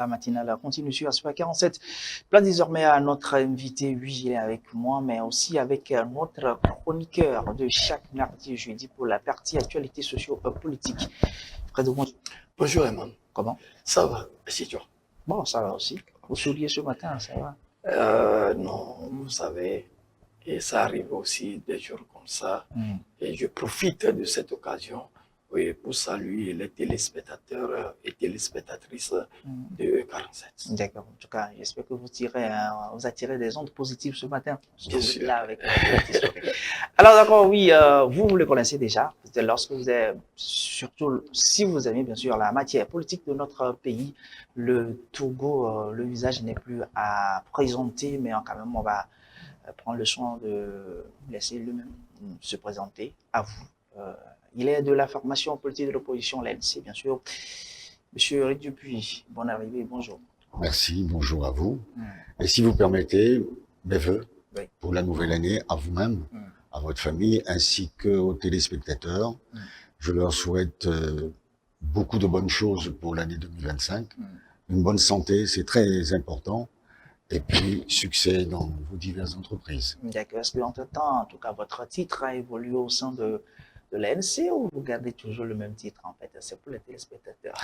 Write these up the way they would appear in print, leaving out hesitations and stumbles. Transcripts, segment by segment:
La matinale continue sur Aspect 47. Place désormais à notre invité, oui, il est avec moi, mais aussi avec notre chroniqueur de chaque mardi et jeudi pour la partie actualité socio-politique. Fred, bonjour. Bonjour, Eman. Comment? Ça va, c'est toi. Bon, ça va aussi. Vous souriez ce matin, ça va? Non, vous savez, et ça arrive aussi des jours comme ça. Et je profite de cette occasion pour saluer les téléspectateurs et téléspectatrices de 47. D'accord. En tout cas, j'espère que vous attirez des ondes positives ce matin. Bien sûr. Là avec Alors d'accord, oui, vous le connaissez déjà. Lorsque vous êtes, surtout si vous aimez bien sûr la matière politique de notre pays, le Togo, le visage n'est plus à présenter, mais quand même on va prendre le soin de laisser lui-même se présenter à vous. Il est de la formation politique de l'opposition, l'ANC, bien sûr. Monsieur Eric Dupuis, bonne arrivée, bonjour. Merci, bonjour à vous. Et si vous permettez, mes voeux pour la nouvelle année à vous-même, à votre famille, ainsi qu'aux téléspectateurs. Je leur souhaite beaucoup de bonnes choses pour l'année 2025. Une bonne santé, c'est très important. Et puis, succès dans vos diverses entreprises. D'accord. Est-ce qu'entre-temps, en tout cas, votre titre a évolué au sein de l'ANC ou vous gardez toujours le même titre, en fait? C'est pour les téléspectateurs.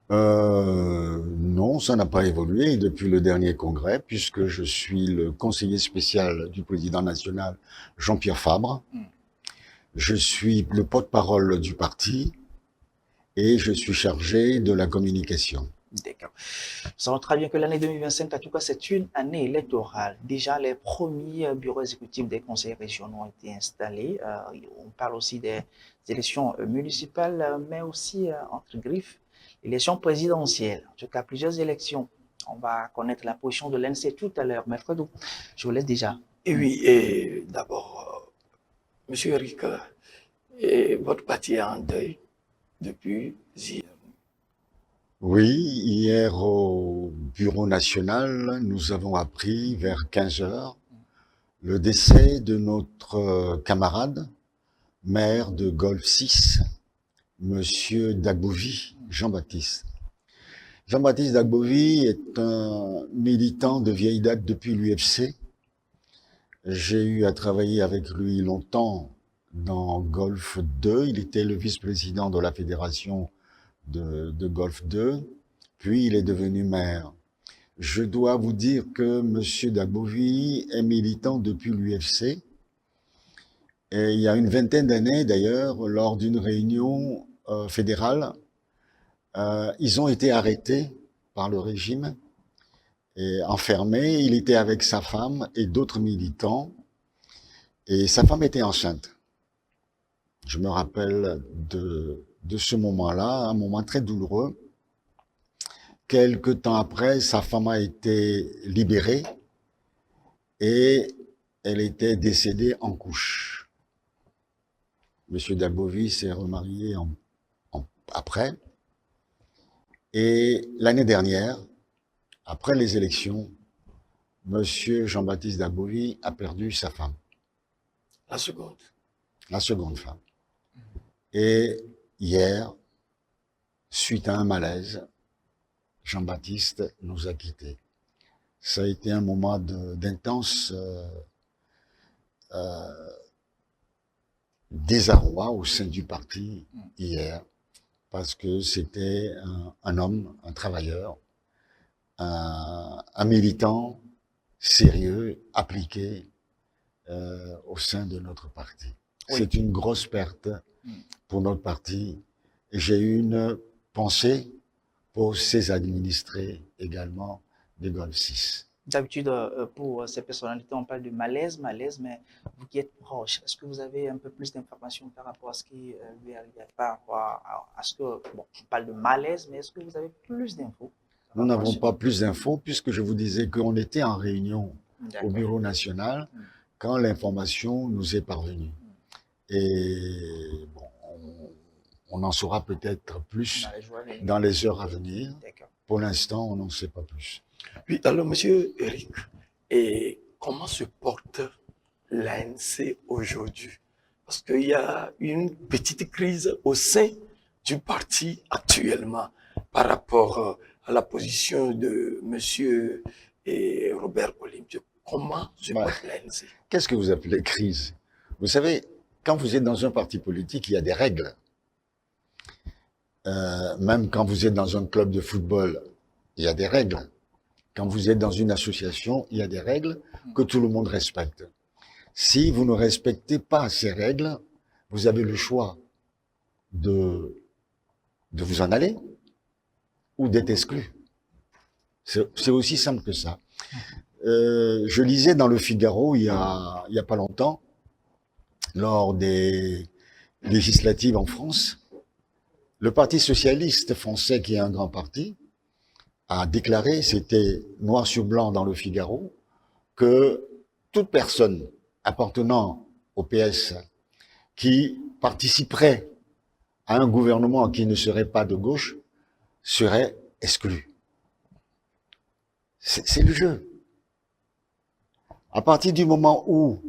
Non, ça n'a pas évolué depuis le dernier congrès, puisque je suis le conseiller spécial du président national Jean-Pierre Fabre. Je suis le porte-parole du parti et je suis chargé de la communication. D'accord. Nous savons très bien que l'année 2025, en tout cas, c'est une année électorale. Déjà, les premiers bureaux exécutifs des conseils régionaux ont été installés. On parle aussi des élections municipales, mais aussi, entre griffes, l'élection présidentielle. En tout cas, plusieurs élections. On va connaître la position de l'ANC tout à l'heure. Mais Fredo, je vous laisse déjà. Et oui, et d'abord, Monsieur Eric, votre parti est en deuil depuis hier. Oui, hier au bureau national, nous avons appris vers 15 heures le décès de notre camarade, maire de Golfe 6, Monsieur Dagbouvi, Jean-Baptiste. Jean-Baptiste Dagbouvi est un militant de vieille date depuis l'UFC. J'ai eu à travailler avec lui longtemps dans Golfe 2. Il était le vice-président de la fédération de Golfe 2, puis il est devenu maire. Je dois vous dire que M. Dagbouvi est militant depuis l'UFC. Et il y a une vingtaine d'années, d'ailleurs, lors d'une réunion fédérale, ils ont été arrêtés par le régime et enfermés. Il était avec sa femme et d'autres militants. Et sa femme était enceinte. Je me rappelle de ce moment-là, un moment très douloureux. Quelque temps après, sa femme a été libérée et elle était décédée en couche. Monsieur Dagbouvi s'est remarié après. Et l'année dernière, après les élections, Monsieur Jean-Baptiste Dagbouvi a perdu sa femme. La seconde. La seconde femme. Et hier, suite à un malaise, Jean-Baptiste nous a quittés. Ça a été un moment d'intense désarroi au sein du parti hier, parce que c'était un homme, un travailleur, un militant sérieux, appliqué au sein de notre parti. Oui. C'est une grosse perte pour notre parti. Et j'ai eu une pensée pour ses administrés également de Golfe 6. D'habitude, pour ces personnalités, on parle de malaise, mais vous qui êtes proche, est-ce que vous avez un peu plus d'informations par rapport à ce qui lui arrive, par rapport à ce que, bon, on parle de malaise, mais est-ce que vous avez plus d'infos? Nous n'avons pas plus d'infos puisque je vous disais qu'on était en réunion au bureau national quand l'information nous est parvenue. Et bon, on en saura peut-être plus dans les heures à venir. Pour l'instant, on n'en sait pas plus. Oui, alors, Monsieur Eric, et comment se porte l'ANC aujourd'hui? Parce qu'il y a une petite crise au sein du parti actuellement par rapport à la position de monsieur Robert Olimpieux, comment se porte l'ANC? Qu'est-ce que vous appelez crise? Vous savez, quand vous êtes dans un parti politique, il y a des règles. Même quand vous êtes dans un club de football, il y a des règles. Quand vous êtes dans une association, il y a des règles que tout le monde respecte. Si vous ne respectez pas ces règles, vous avez le choix de vous en aller ou d'être exclu. C'est aussi simple que ça. Je lisais dans le Figaro il y a pas longtemps, lors des législatives en France, le Parti socialiste français, qui est un grand parti, a déclaré, c'était noir sur blanc dans le Figaro, que toute personne appartenant au PS qui participerait à un gouvernement qui ne serait pas de gauche serait exclue. C'est le jeu. À partir du moment où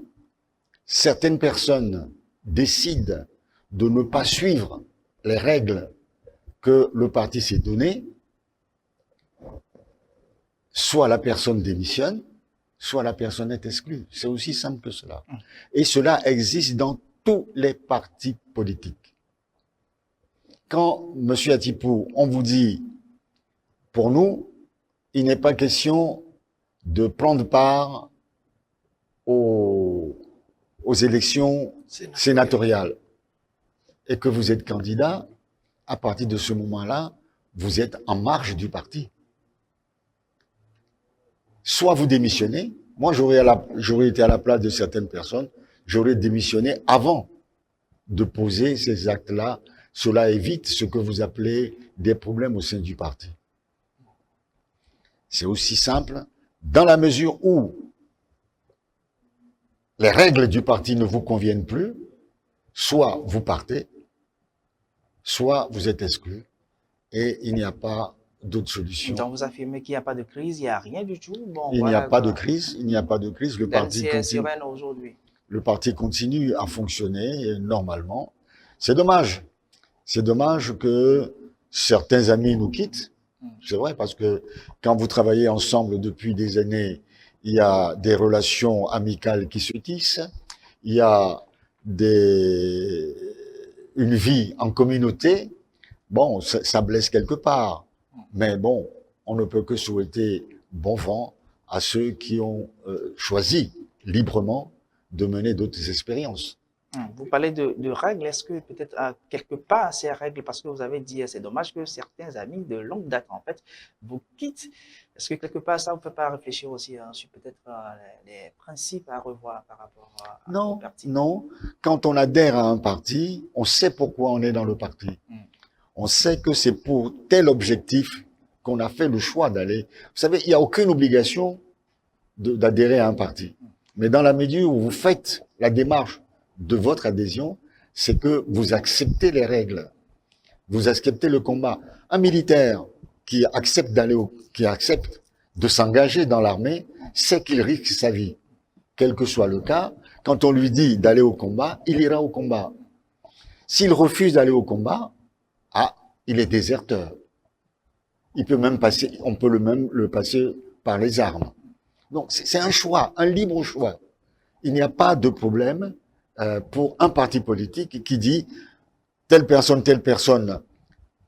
certaines personnes décident de ne pas suivre les règles que le parti s'est données, soit la personne démissionne, soit la personne est exclue. C'est aussi simple que cela. Et cela existe dans tous les partis politiques. Quand, monsieur Atipou, on vous dit, pour nous, il n'est pas question de prendre part aux élections sénatoriales et que vous êtes candidat, à partir de ce moment-là, vous êtes en marge du parti. Soit vous démissionnez, moi j'aurais été à la place de certaines personnes, j'aurais démissionné avant de poser ces actes-là. Cela évite ce que vous appelez des problèmes au sein du parti. C'est aussi simple, dans la mesure où les règles du parti ne vous conviennent plus, soit vous partez, soit vous êtes exclu, et il n'y a pas d'autre solution. Donc vous affirmez qu'il n'y a pas de crise, il n'y a rien du tout. Bon, il n'y a pas de crise, il n'y a pas de crise. Le parti continue. Aujourd'hui. Le parti continue à fonctionner normalement. C'est dommage. C'est dommage que certains amis nous quittent. C'est vrai, parce que quand vous travaillez ensemble depuis des années, il y a des relations amicales qui se tissent, il y a une vie en communauté. Bon, ça blesse quelque part. Mais bon, on ne peut que souhaiter bon vent à ceux qui ont choisi librement de mener d'autres expériences. Vous parlez de règles. Est-ce que peut-être quelque part ces règles, parce que vous avez dit c'est dommage que certains amis de longue date en fait vous quittent. Est-ce que quelque part ça ne peut pas réfléchir aussi sur peut-être les principes à revoir par rapport au parti? Non. Quand on adhère à un parti, on sait pourquoi on est dans le parti. On sait que c'est pour tel objectif qu'on a fait le choix d'aller. Vous savez, il n'y a aucune obligation d'adhérer à un parti. Mais dans la mesure où vous faites la démarche de votre adhésion, c'est que vous acceptez les règles. Vous acceptez le combat. Un militaire qui accepte de s'engager dans l'armée, sait qu'il risque sa vie. Quel que soit le cas, quand on lui dit d'aller au combat, il ira au combat. S'il refuse d'aller au combat, il est déserteur. Il peut même passer, on peut le passer par les armes. Donc, c'est un choix, un libre choix. Il n'y a pas de problème pour un parti politique qui dit telle personne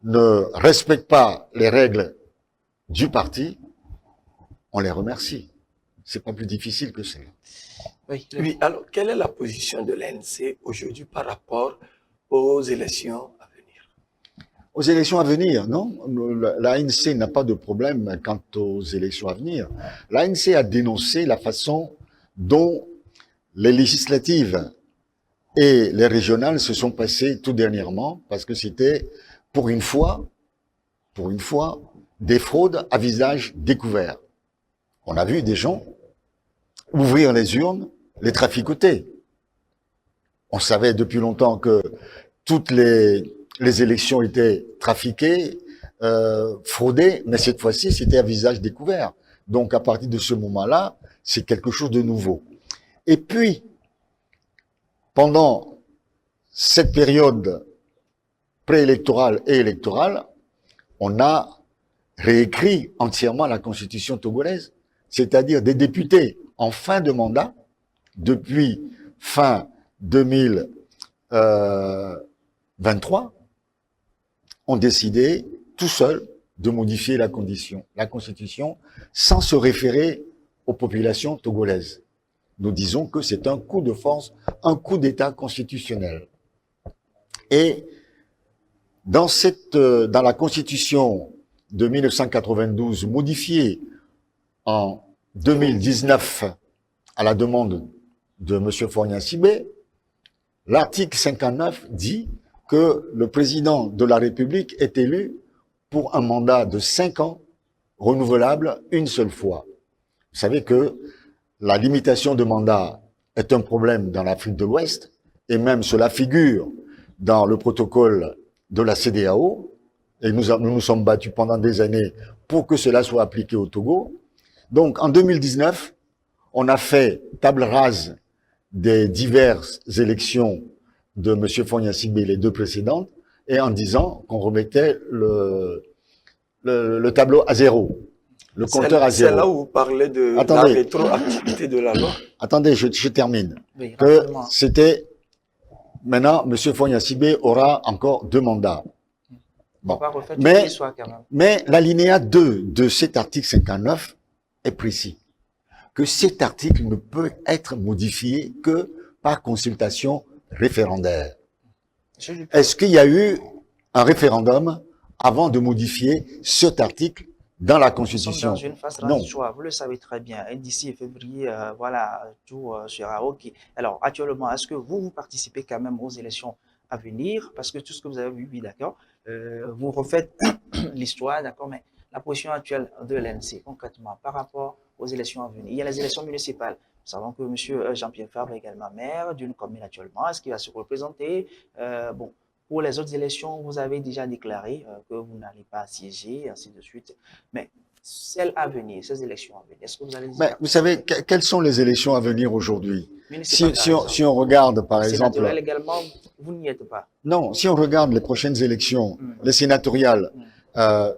ne respecte pas les règles du parti, on les remercie. C'est pas plus difficile que ça. Oui, alors, quelle est la position de l'ANC aujourd'hui par rapport aux élections à venir? Aux élections à venir, non. L'ANC n'a pas de problème quant aux élections à venir. L'ANC a dénoncé la façon dont les législatives et les régionales se sont passées tout dernièrement, parce que c'était, pour une fois, des fraudes à visage découvert. On a vu des gens ouvrir les urnes, les traficoter. On savait depuis longtemps que toutes les élections étaient trafiquées, fraudées, mais cette fois-ci, c'était à visage découvert. Donc, à partir de ce moment-là, c'est quelque chose de nouveau. Et puis, pendant cette période préélectorale et électorale, on a réécrit entièrement la constitution togolaise, c'est-à-dire des députés en fin de mandat, depuis fin 2023, ont décidé tout seuls de modifier la constitution, sans se référer aux populations togolaises. Nous disons que c'est un coup de force, un coup d'État constitutionnel. Et dans la constitution de 1992, modifiée en 2019 à la demande de M. Faure-Gnassingbé, l'article 59 dit que le président de la République est élu pour un mandat de 5 ans, renouvelable une seule fois. Vous savez que la limitation de mandat est un problème dans l'Afrique de l'Ouest, et même cela figure dans le protocole de la CEDEAO, et nous nous sommes battus pendant des années pour que cela soit appliqué au Togo. Donc en 2019, on a fait table rase des diverses élections de M. Faure-Gnassingbé, les deux précédentes, et en disant qu'on remettait le tableau à zéro, le compteur à zéro. C'est là où vous parlez de la rétroactivité de la loi. Attendez, je termine. Oui, que c'était, maintenant, M. Faure-Gnassingbé aura encore 2 mandats. Bon. Mais l'alinéa 2 de cet article 59 est précis, que cet article ne peut être modifié que par consultation référendaire. Est-ce qu'il y a eu un référendum avant de modifier cet article dans la Constitution? Nous sommes dans une phase transitoire, vous le savez très bien. D'ici février, voilà, tout sera OK. Alors, actuellement, est-ce que vous participez quand même aux élections à venir? Parce que tout ce que vous avez vu, oui, d'accord, vous refaites l'histoire, d'accord, mais la position actuelle de l'ANC, concrètement, par rapport aux élections à venir. Il y a les élections municipales. Nous savons que M. Jean-Pierre Fabre est également maire d'une commune actuellement. Est-ce qu'il va se représenter? Bon, pour les autres élections, vous avez déjà déclaré que vous n'allez pas siéger, ainsi de suite. Mais celles à venir, ces élections à venir, est-ce que vous allez dire? Vous savez, quelles sont les élections à venir aujourd'hui? Si on regarde, par exemple... Sénatoriales également, vous n'y êtes pas. Non, si on regarde les prochaines élections, les sénatoriales,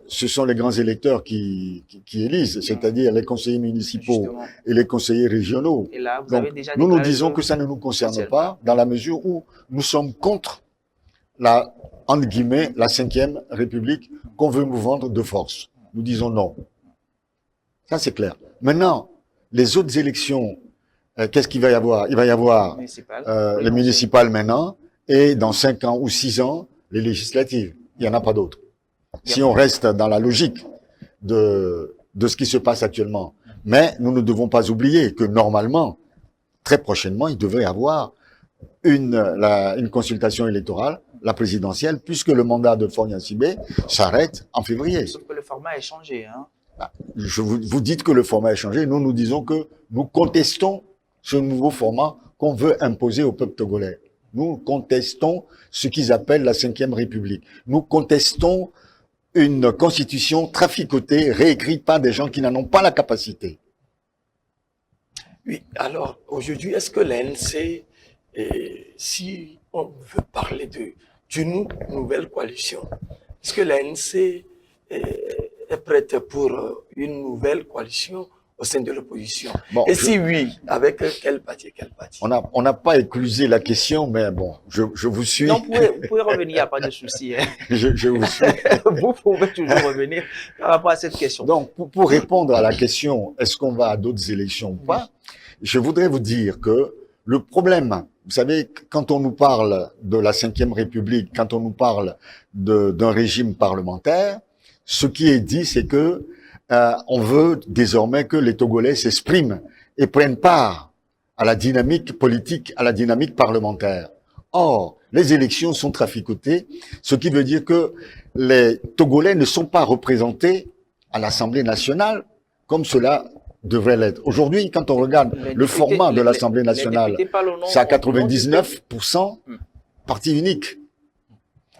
ce sont les grands électeurs qui élisent, c'est-à-dire les conseillers municipaux et les conseillers régionaux. Et là, vous donc, avez déjà nous disons que ça ne nous concerne pas, dans la mesure où nous sommes contre la, entre guillemets, la 5e République qu'on veut nous vendre de force. Nous disons non. Ça, c'est clair. Maintenant, les autres élections, qu'est-ce qu'il va y avoir? Il va y avoir les municipales maintenant, et dans 5 ans ou 6 ans, les législatives. Il n'y en a pas d'autres. Si on reste dans la logique de ce qui se passe actuellement. Mais nous ne devons pas oublier que normalement, très prochainement, il devrait y avoir une consultation électorale, la présidentielle, puisque le mandat de Faure-Gnassingbé s'arrête en février. Sauf que le format a changé. Hein. Vous dites que le format a changé. Nous disons que nous contestons ce nouveau format qu'on veut imposer au peuple togolais. Nous contestons ce qu'ils appellent la 5e République. Nous contestons une constitution traficotée, réécrite par des gens qui n'en ont pas la capacité. Oui, alors aujourd'hui, est-ce que l'ANC, si on veut parler d'une nouvelle coalition, est-ce que l'ANC est prête pour une nouvelle coalition au sein de l'opposition? Bon, et si oui, avec quel parti? On n'a pas éclusé la question, mais bon, je vous suis. Non, vous pouvez revenir, il n'y a pas de souci. Hein. Je vous suis. Vous pouvez toujours revenir par rapport à cette question. Donc, pour répondre à la question, est-ce qu'on va à d'autres élections ou pas, je voudrais vous dire que le problème, vous savez, quand on nous parle de la 5e République, quand on nous parle d'un régime parlementaire, ce qui est dit, c'est que on veut désormais que les Togolais s'expriment et prennent part à la dynamique politique, à la dynamique parlementaire. Or, les élections sont traficotées, ce qui veut dire que les Togolais ne sont pas représentés à l'Assemblée nationale comme cela devrait l'être. Aujourd'hui, quand on regarde le format de l'Assemblée nationale, c'est à 99% parti unique.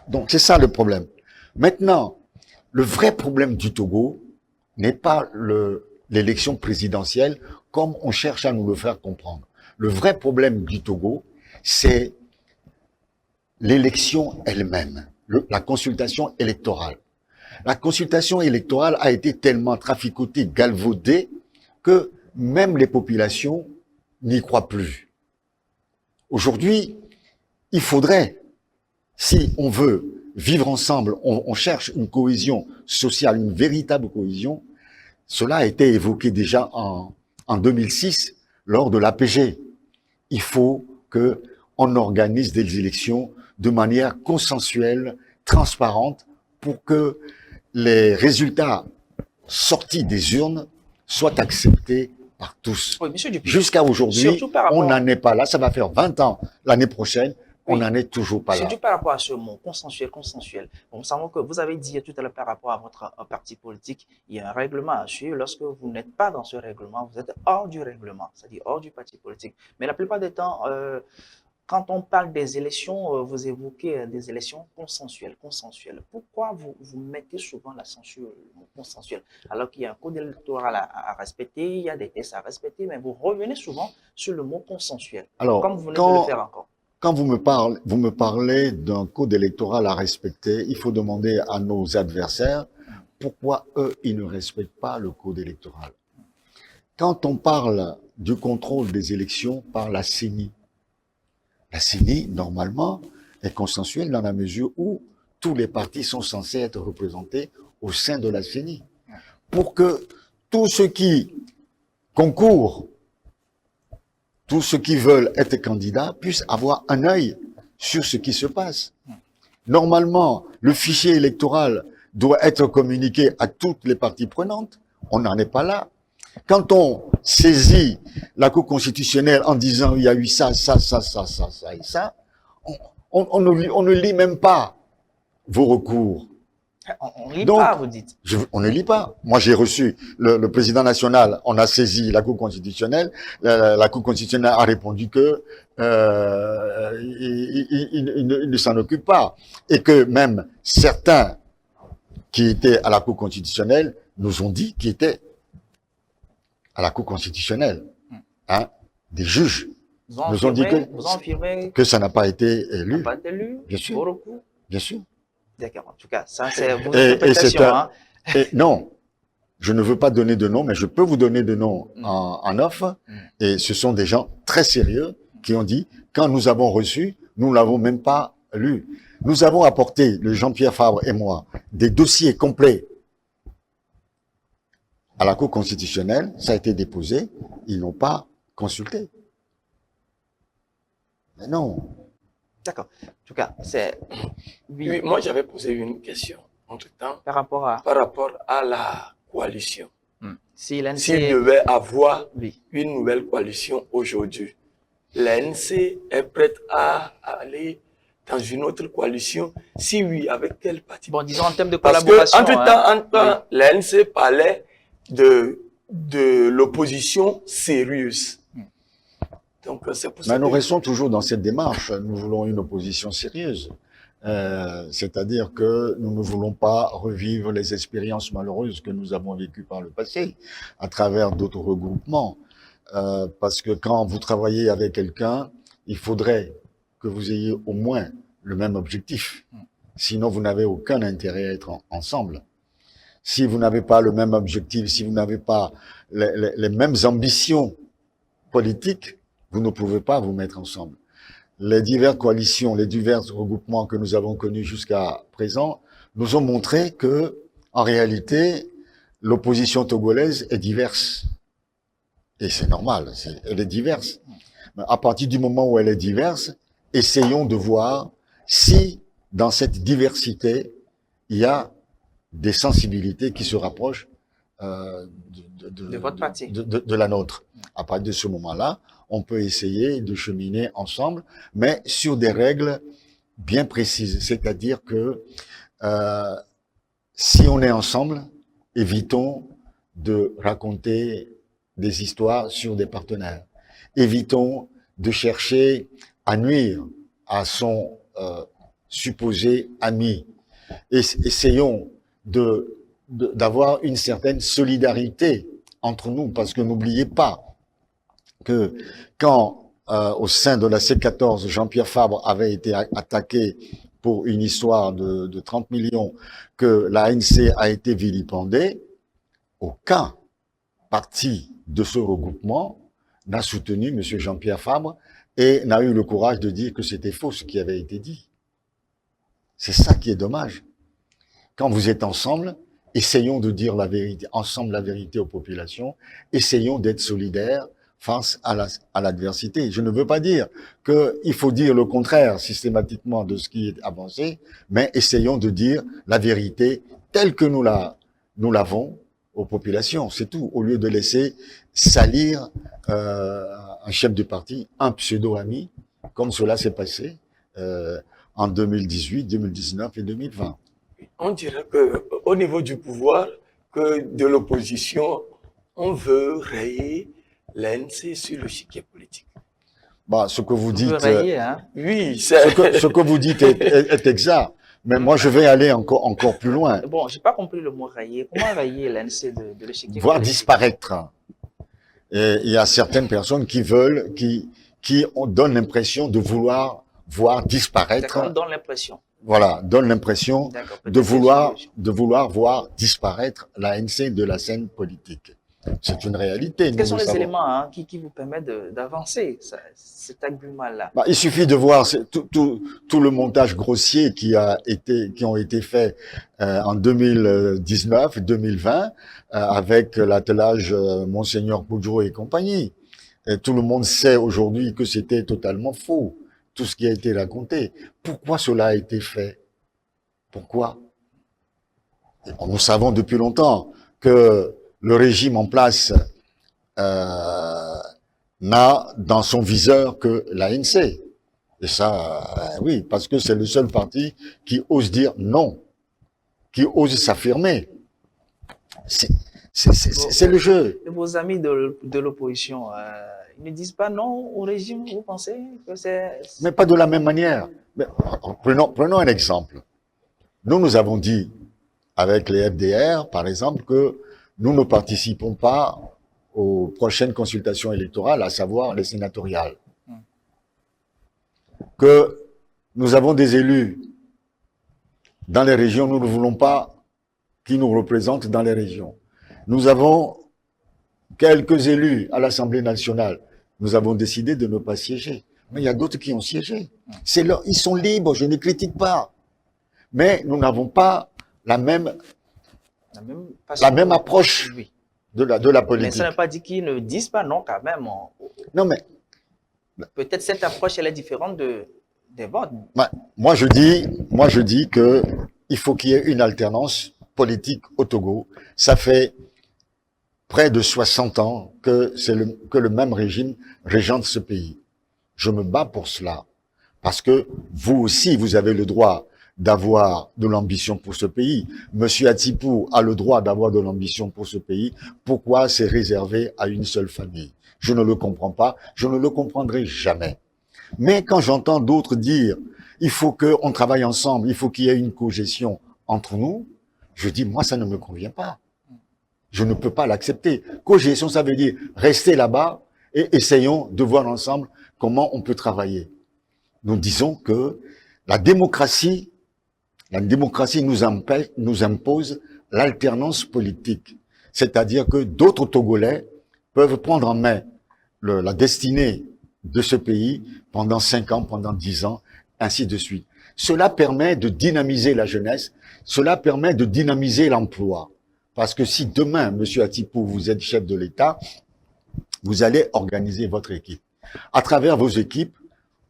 Donc, c'est ça le problème. Maintenant, le vrai problème du Togo n'est pas l'élection présidentielle comme on cherche à nous le faire comprendre. Le vrai problème du Togo, c'est l'élection elle-même, la consultation électorale. La consultation électorale a été tellement traficotée, galvaudée, que même les populations n'y croient plus. Aujourd'hui, il faudrait, si on veut vivre ensemble, on cherche une cohésion sociale, une véritable cohésion. Cela a été évoqué déjà en 2006 lors de l'APG. Il faut que on organise des élections de manière consensuelle, transparente, pour que les résultats sortis des urnes soient acceptés par tous. Oui, monsieur Dupuis. Jusqu'à aujourd'hui, Surtout par rapport- on n'en est pas là. Ça va faire 20 ans l'année prochaine. On Oui. n'en est toujours pas là. Surtout par rapport à ce mot, consensuel, consensuel. Bon, nous savons que vous avez dit tout à l'heure par rapport à votre parti politique, il y a un règlement à suivre. Lorsque vous n'êtes pas dans ce règlement, vous êtes hors du règlement, c'est-à-dire hors du parti politique. Mais la plupart des temps, quand on parle des élections, vous évoquez des élections consensuelles, consensuelles. Pourquoi vous mettez souvent l'accent sur le mot consensuel alors qu'il y a un code électoral à respecter, il y a des tests à respecter, mais vous revenez souvent sur le mot consensuel, Alors, comme vous venez de le faire encore. Quand vous me parlez d'un code électoral à respecter, il faut demander à nos adversaires pourquoi eux, ils ne respectent pas le code électoral. Quand on parle du contrôle des élections par la CENI, normalement, est consensuelle dans la mesure où tous les partis sont censés être représentés au sein de la CENI. Pour que tous ceux qui concourent, tous ceux qui veulent être candidats puissent avoir un œil sur ce qui se passe. Normalement, le fichier électoral doit être communiqué à toutes les parties prenantes. On n'en est pas là. Quand on saisit la Cour constitutionnelle en disant il y a eu ça et ça, on ne lit même pas vos recours. On ne lit Donc, pas, vous dites. On ne lit pas. Moi, j'ai reçu le président national, on a saisi la Cour constitutionnelle. La Cour constitutionnelle a répondu que il ne s'en occupe pas. Et que même certains qui étaient à la Cour constitutionnelle nous ont dit qu'ils étaient à la Cour constitutionnelle. Hein, des juges Vous en nous ont dit affirmez que ça n'a pas été élu. n'a pas été élu, Bien sûr. vos recours. Bien sûr. D'accord, en tout cas, ça c'est vos Et interprétations. Hein. Et non, je ne veux pas donner de nom, mais je peux vous donner de noms en off. Et ce sont des gens très sérieux qui ont dit, quand nous avons reçu, nous ne l'avons même pas lu. Nous avons apporté, le Jean-Pierre Fabre et moi, des dossiers complets à la Cour constitutionnelle. Ça a été déposé. Ils n'ont pas consulté. Mais non. D'accord. En tout cas, c'est... Oui, moi j'avais posé une question entre-temps Par rapport à la coalition. Si l'ANC... S'il devait avoir Oui. une nouvelle coalition aujourd'hui, l'ANC est prête à aller dans une autre coalition? Si oui, avec quel parti? Bon, disons en termes de Parce que, collaboration... entre-temps, l'ANC parlait de l'opposition sérieuse. Donc, c'est pour ça Mais nous que... restons toujours dans cette démarche. Nous voulons une opposition sérieuse. C'est-à-dire que nous ne voulons pas revivre les expériences malheureuses que nous avons vécues par le passé à travers d'autres regroupements. Parce que quand vous travaillez avec quelqu'un, il faudrait que vous ayez au moins le même objectif. Sinon, vous n'avez aucun intérêt à être ensemble. Si vous n'avez pas le même objectif, si vous n'avez pas les mêmes ambitions politiques, vous ne pouvez pas vous mettre ensemble. Les diverses coalitions, les divers regroupements que nous avons connus jusqu'à présent nous ont montré que, en réalité, l'opposition togolaise est diverse. Et c'est normal, elle est diverse. Mais à partir du moment où elle est diverse, essayons de voir si, dans cette diversité, il y a des sensibilités qui se rapprochent de votre parti. de la nôtre. À partir de ce moment-là, on peut essayer de cheminer ensemble, mais sur des règles bien précises. C'est-à-dire que si on est ensemble, évitons de raconter des histoires sur des partenaires. Évitons de chercher à nuire à son supposé ami. Essayons d'avoir une certaine solidarité entre nous, parce que n'oubliez pas que quand au sein de la C14, Jean-Pierre Fabre avait été attaqué pour une histoire de 30 millions que l'ANC a été vilipendée, aucun parti de ce regroupement n'a soutenu M. Jean-Pierre Fabre et n'a eu le courage de dire que c'était faux ce qui avait été dit. C'est ça qui est dommage. Quand vous êtes ensemble, essayons de dire la vérité, ensemble la vérité aux populations, essayons d'être solidaires face à l'adversité. Je ne veux pas dire qu'il faut dire le contraire systématiquement de ce qui est avancé, mais essayons de dire la vérité telle que nous l'avons aux populations, c'est tout, au lieu de laisser salir un chef de parti, un pseudo-ami, comme cela s'est passé en 2018, 2019 et 2020. On dirait que au niveau du pouvoir, que de l'opposition, on veut rayer l'ANC sur le chiquier politique. Bah, ce que vous dites, rayer, hein? Oui, c'est ce que vous dites est exact. Mais moi, je vais aller encore plus loin. Bon, j'ai pas compris le mot rayer. Comment rayer l'ANC de l'échiquier Voir politique? disparaître. Et il y a certaines personnes qui veulent, qui donnent l'impression de vouloir voir disparaître. On donne l'impression. Voilà, donne l'impression de vouloir voir disparaître l'ANC de la scène politique. C'est une réalité. Quels sont les éléments qui vous permettent d'avancer cet argument-là? Bah, il suffit de voir tout le montage grossier qui ont été faits en 2019, 2020, avec l'attelage Monseigneur Boudreau et compagnie. Et tout le monde sait aujourd'hui que c'était totalement faux, tout ce qui a été raconté. Pourquoi cela a été fait? Pourquoi? Nous savons depuis longtemps que le régime en place n'a dans son viseur que l'ANC. Et ça, oui, parce que c'est le seul parti qui ose dire non, qui ose s'affirmer. C'est le jeu. Vos amis de l'opposition, ils ne disent pas non au régime, vous pensez que c'est... Mais pas de la même manière. Mais, prenons un exemple. Nous avons dit, avec les FDR, par exemple, que nous ne participons pas aux prochaines consultations électorales, à savoir les sénatoriales. Que nous avons des élus dans les régions, nous ne voulons pas qui nous représentent dans les régions. Nous avons quelques élus à l'Assemblée nationale. Nous avons décidé de ne pas siéger. Mais il y a d'autres qui ont siégé. Ils sont libres, je ne critique pas. Mais nous n'avons pas la même approche de la politique. Mais ça ne veut pas dire qu'ils ne disent pas non quand même. Non, mais... Peut-être cette approche, elle est différente des vôtres. Moi, je dis que il faut qu'il y ait une alternance politique au Togo. Ça fait près de 60 ans que le même régime régente ce pays. Je me bats pour cela. Parce que vous aussi, vous avez le droit d'avoir de l'ambition pour ce pays. Monsieur Atipou a le droit d'avoir de l'ambition pour ce pays. Pourquoi c'est réservé à une seule famille? Je ne le comprends pas. Je ne le comprendrai jamais. Mais quand j'entends d'autres dire, il faut qu'on travaille ensemble, il faut qu'il y ait une cogestion entre nous, je dis, moi, ça ne me convient pas. Je ne peux pas l'accepter. Cogestion, ça veut dire rester là-bas et essayons de voir ensemble comment on peut travailler. Nous disons que la démocratie nous impose l'alternance politique. C'est-à-dire que d'autres Togolais peuvent prendre en main la destinée de ce pays pendant 5 ans, pendant 10 ans, ainsi de suite. Cela permet de dynamiser la jeunesse, cela permet de dynamiser l'emploi. Parce que si demain, Monsieur Atipou, vous êtes chef de l'État, vous allez organiser votre équipe. À travers vos équipes,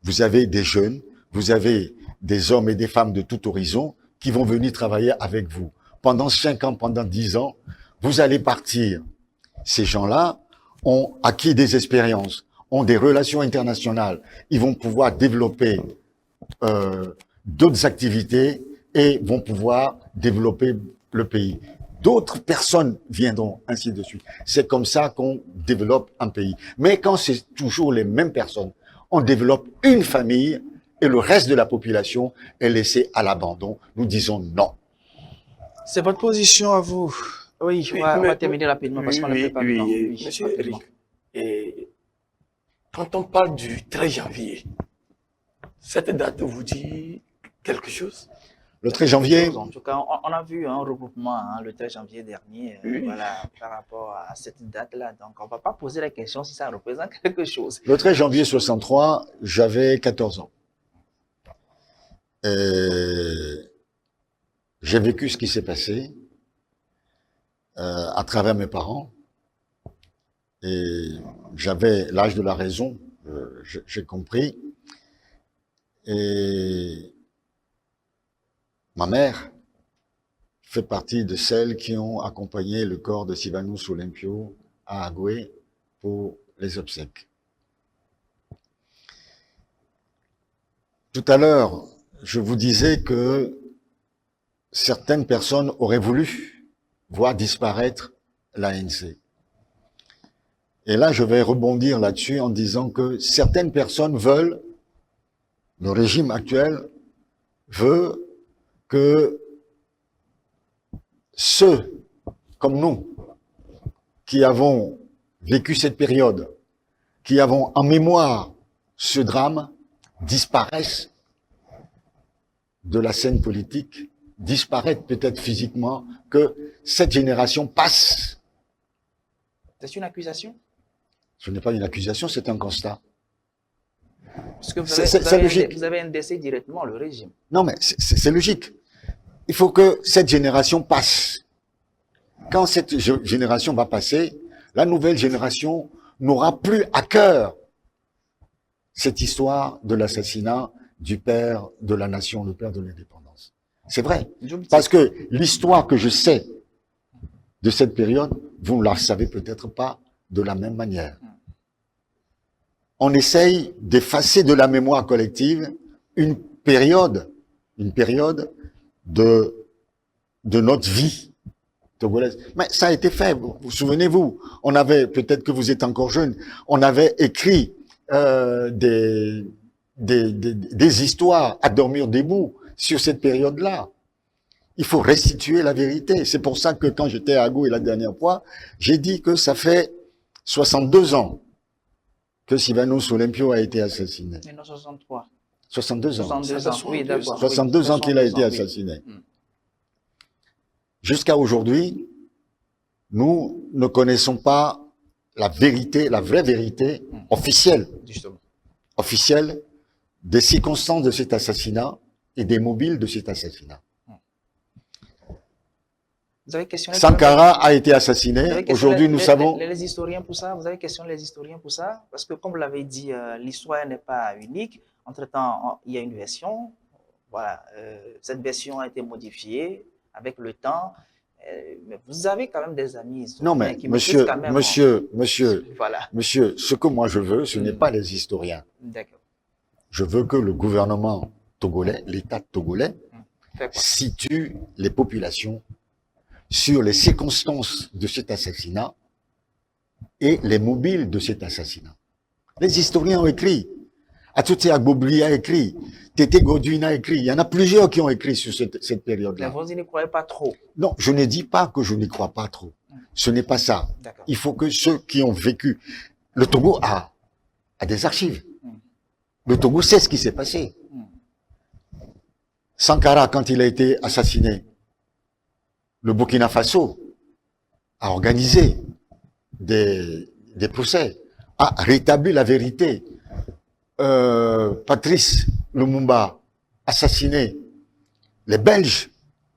vous avez des jeunes, vous avez des hommes et des femmes de tout horizon qui vont venir travailler avec vous. Pendant 5 ans, pendant 10 ans, vous allez partir. Ces gens-là ont acquis des expériences, ont des relations internationales. Ils vont pouvoir développer d'autres activités et vont pouvoir développer le pays. D'autres personnes viendront, ainsi de suite. C'est comme ça qu'on développe un pays. Mais quand c'est toujours les mêmes personnes, on développe une famille et le reste de la population est laissé à l'abandon. Nous disons non. C'est votre position à vous. Oui, on va terminer rapidement parce qu'on ne fait pas le temps. Oui, Monsieur Eric, et quand on parle du 13 janvier, cette date vous dit quelque chose. Le 13 janvier, En tout cas, on a vu un regroupement le 13 janvier dernier, Oui. voilà, par rapport à cette date-là. Donc, on ne va pas poser la question si ça représente quelque chose. le 13 janvier 63, j'avais 14 ans. J'ai vécu ce qui s'est passé à travers mes parents. Et j'avais l'âge de la raison, j'ai compris. Et ma mère fait partie de celles qui ont accompagné le corps de Sylvanus Olympio à Agoué pour les obsèques. Tout à l'heure, je vous disais que certaines personnes auraient voulu voir disparaître l'ANC. Et là, je vais rebondir là-dessus en disant que certaines personnes veulent, le régime actuel veut que ceux comme nous, qui avons vécu cette période, qui avons en mémoire ce drame, disparaissent de la scène politique, disparaissent peut-être physiquement, que cette génération passe. C'est une accusation? Ce n'est pas une accusation, c'est un constat. Parce que vous avez indexé directement le régime. Non, mais c'est logique. Il faut que cette génération passe. Quand cette génération va passer, la nouvelle génération n'aura plus à cœur cette histoire de l'assassinat du père de la nation, le père de l'indépendance. C'est vrai. Parce que l'histoire que je sais de cette période, vous ne la savez peut-être pas de la même manière. On essaye d'effacer de la mémoire collective une période de notre vie togolaise. Mais ça a été fait, vous souvenez-vous, on avait, peut-être que vous êtes encore jeune, on avait écrit des histoires à dormir debout sur cette période-là. Il faut restituer la vérité. C'est pour ça que quand j'étais à Agoué la dernière fois, j'ai dit que ça fait 62 ans que Sylvanus Olympio a été assassiné. 1963. 62 ans. 62 ans, oui, d'accord. 62 ans qu'il a été assassiné. Oui. Jusqu'à aujourd'hui, nous ne connaissons pas la vérité, la vraie vérité officielle, Justement. officielle des circonstances de cet assassinat et des mobiles de cet assassinat. Vous avez questionné Sankara a été assassiné. Aujourd'hui, nous savons... Les historiens pour ça, vous avez questionné les historiens pour ça? Parce que, comme vous l'avez dit, l'histoire n'est pas unique. Entre-temps, il y a une version. Voilà, cette version a été modifiée avec le temps. Mais vous avez quand même des amis. Non, mais qui monsieur, quand même, voilà. monsieur, ce que moi je veux, ce n'est pas les historiens. D'accord. Je veux que le gouvernement togolais, l'État togolais, Fait quoi? situe les populations sur les circonstances de cet assassinat et les mobiles de cet assassinat. Les historiens ont écrit. Atouté Agbobli a écrit. Tété Godwin a écrit. Il y en a plusieurs qui ont écrit sur cette période-là. Mais vous n'y croyez pas trop? Non, je ne dis pas que je n'y crois pas trop. Ce n'est pas ça. Il faut que ceux qui ont vécu... Le Togo a des archives. Le Togo sait ce qui s'est passé. Sankara, quand il a été assassiné, le Burkina Faso a organisé des procès, a rétabli la vérité. Patrice Lumumba, assassiné. Les Belges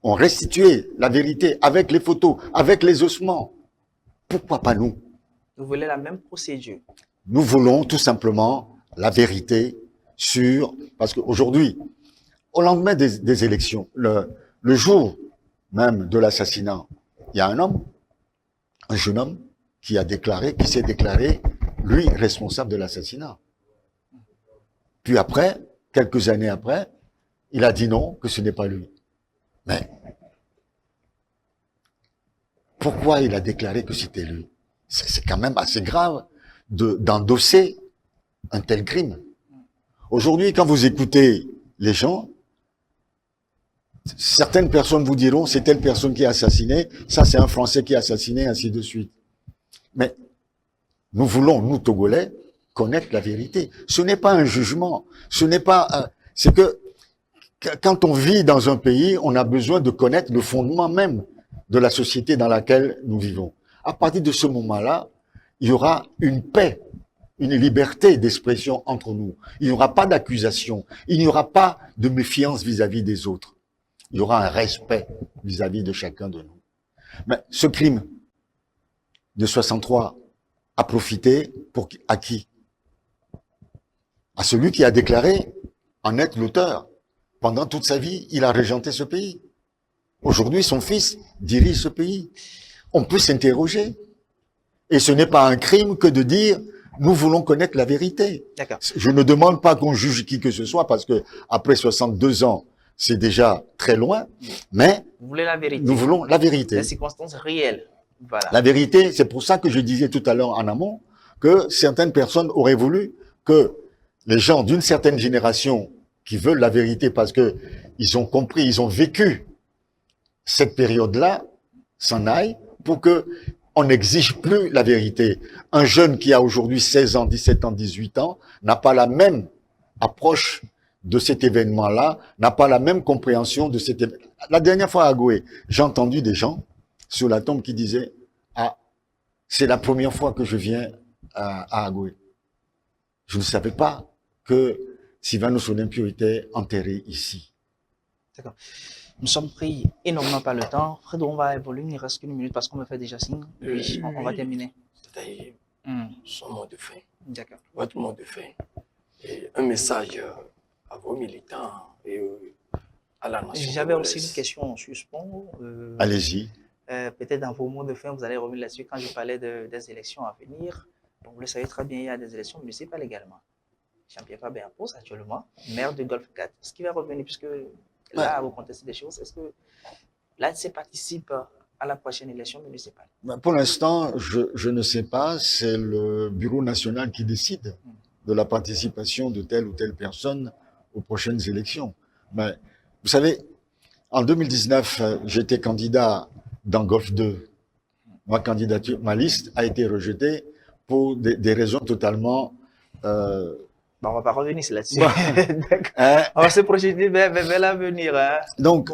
ont restitué la vérité avec les photos, avec les ossements. Pourquoi pas nous? Vous voulez la même procédure? Nous voulons tout simplement la vérité sur... Parce qu'aujourd'hui, au lendemain des élections, le jour même de l'assassinat, il y a un jeune homme qui s'est déclaré, lui, responsable de l'assassinat. Puis après, quelques années après, il a dit non, que ce n'est pas lui. Mais pourquoi il a déclaré que c'était lui? C'est quand même assez grave d'endosser un tel crime. Aujourd'hui, quand vous écoutez les gens, certaines personnes vous diront, c'est telle personne qui a assassiné, ça c'est un Français qui a assassiné, ainsi de suite. Mais nous voulons, nous Togolais, connaître la vérité. Ce n'est pas un jugement, ce n'est pas... c'est que quand on vit dans un pays, on a besoin de connaître le fondement même de la société dans laquelle nous vivons. À partir de ce moment-là, il y aura une paix, une liberté d'expression entre nous. Il n'y aura pas d'accusation. Il n'y aura pas de méfiance vis-à-vis des autres. Il y aura un respect vis-à-vis de chacun de nous. Mais ce crime de 63 a profité à qui? À celui qui a déclaré en être l'auteur. Pendant toute sa vie, il a régenté ce pays. Aujourd'hui, son fils dirige ce pays. On peut s'interroger. Et ce n'est pas un crime que de dire « nous voulons connaître la vérité ». Je ne demande pas qu'on juge qui que ce soit parce que après 62 ans, c'est déjà très loin, mais vous voulez la vérité. Nous voulons la vérité. Les circonstances réelles. Voilà. La vérité, c'est pour ça que je disais tout à l'heure en amont que certaines personnes auraient voulu que les gens d'une certaine génération qui veulent la vérité parce que ils ont compris, ils ont vécu cette période-là, s'en aillent pour que on n'exige plus la vérité. Un jeune qui a aujourd'hui 16 ans, 17 ans, 18 ans n'a pas la même approche de cet événement-là, n'a pas la même compréhension de cet événement. La dernière fois à Agoué, j'ai entendu des gens sur la tombe qui disaient « Ah, c'est la première fois que je viens à Agoué. Je ne savais pas que Sylvano Soninpio était enterré ici. » D'accord. Nous sommes pris énormément par le temps. Fredo, on va évoluer, il ne reste qu'une minute parce qu'on me fait déjà signe. Oui, on va terminer. C'est-à-dire son mot de fin. D'accord. Votre mot de fin. Et un message à vos militants et à la nation. J'avais aussi une question en suspens. Allez-y. Peut-être dans vos mots de fin, vous allez revenir là-dessus quand je parlais des élections à venir. Donc, vous le savez très bien, il y a des élections municipales également. Jean-Pierre Faber pose actuellement maire de Golfe 4. Est-ce qu'il va revenir puisque là, vous contestez des choses? Est-ce que l'ANC participe à la prochaine élection municipale? Pour l'instant, je ne sais pas. C'est le bureau national qui décide de la participation de telle ou telle personne aux prochaines élections. Mais vous savez, en 2019, j'étais candidat dans Golfe 2. Ma liste a été rejetée pour des raisons totalement... Bon, on ne va pas revenir là-dessus. On va se projeter vers l'avenir. Hein. Donc,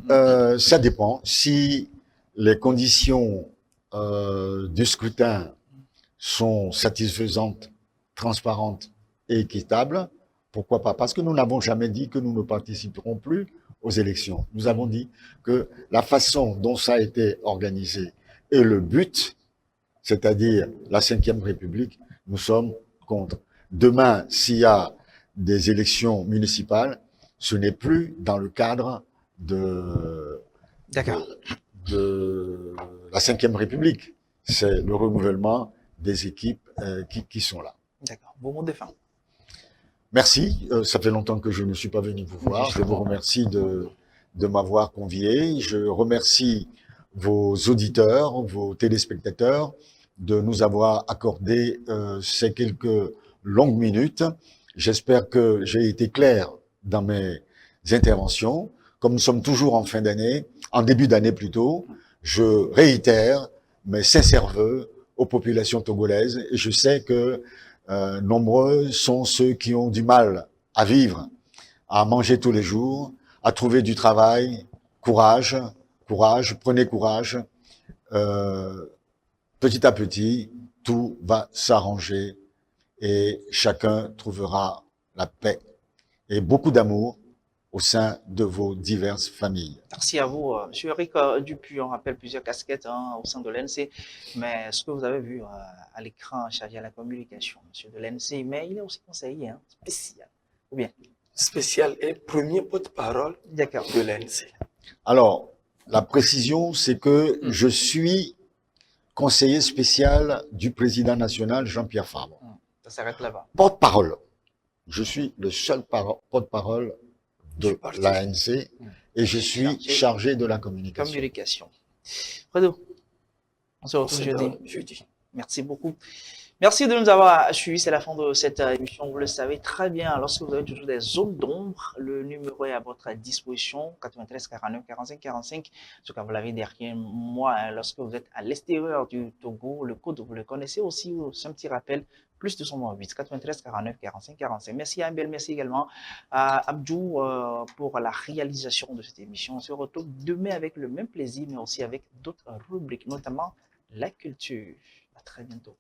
ça dépend. Si les conditions du scrutin sont satisfaisantes, transparentes et équitables, pourquoi pas? Parce que nous n'avons jamais dit que nous ne participerons plus aux élections. Nous avons dit que la façon dont ça a été organisé et le but, c'est-à-dire la Ve République, nous sommes contre. Demain, s'il y a des élections municipales, ce n'est plus dans le cadre de la Ve République. C'est le renouvellement des équipes qui sont là. D'accord. Bon mot de fin. Merci. Ça fait longtemps que je ne suis pas venu vous voir. Je vous remercie de m'avoir convié. Je remercie vos auditeurs, vos téléspectateurs de nous avoir accordé ces quelques longues minutes. J'espère que j'ai été clair dans mes interventions. Comme nous sommes toujours en fin d'année, en début d'année plutôt, je réitère mes sincères vœux aux populations togolaises et je sais que nombreux sont ceux qui ont du mal à vivre, à manger tous les jours, à trouver du travail. Courage, courage, prenez courage. Petit à petit, tout va s'arranger et chacun trouvera la paix et beaucoup d'amour au sein de vos diverses familles. Merci à vous. Monsieur Eric Dupuis, on rappelle plusieurs casquettes au sein de l'ANC, mais ce que vous avez vu à l'écran chargé à la communication, monsieur de l'ANC, mais il est aussi conseiller spécial, ou bien? Spécial et premier porte-parole de l'ANC. Alors, la précision, c'est que je suis conseiller spécial du président national Jean-Pierre Fabre. Ça s'arrête là-bas. Porte-parole. Je suis le seul porte-parole de l'ANC et je suis chargé de la communication. Fredo, on se retrouve jeudi. Merci beaucoup. Merci de nous avoir suivis. C'est la fin de cette émission. Vous le savez très bien. Lorsque vous avez toujours des zones d'ombre, le numéro est à votre disposition. 93 49 45 45. En tout cas, vous l'avez derrière moi. Lorsque vous êtes à l'extérieur du Togo, le code, vous le connaissez aussi. C'est un petit rappel. Plus de son 8 93 49 45 45. Merci à Ambel. Merci également à Abdou pour la réalisation de cette émission. On se retrouve demain avec le même plaisir, mais aussi avec d'autres rubriques, notamment la culture. À très bientôt.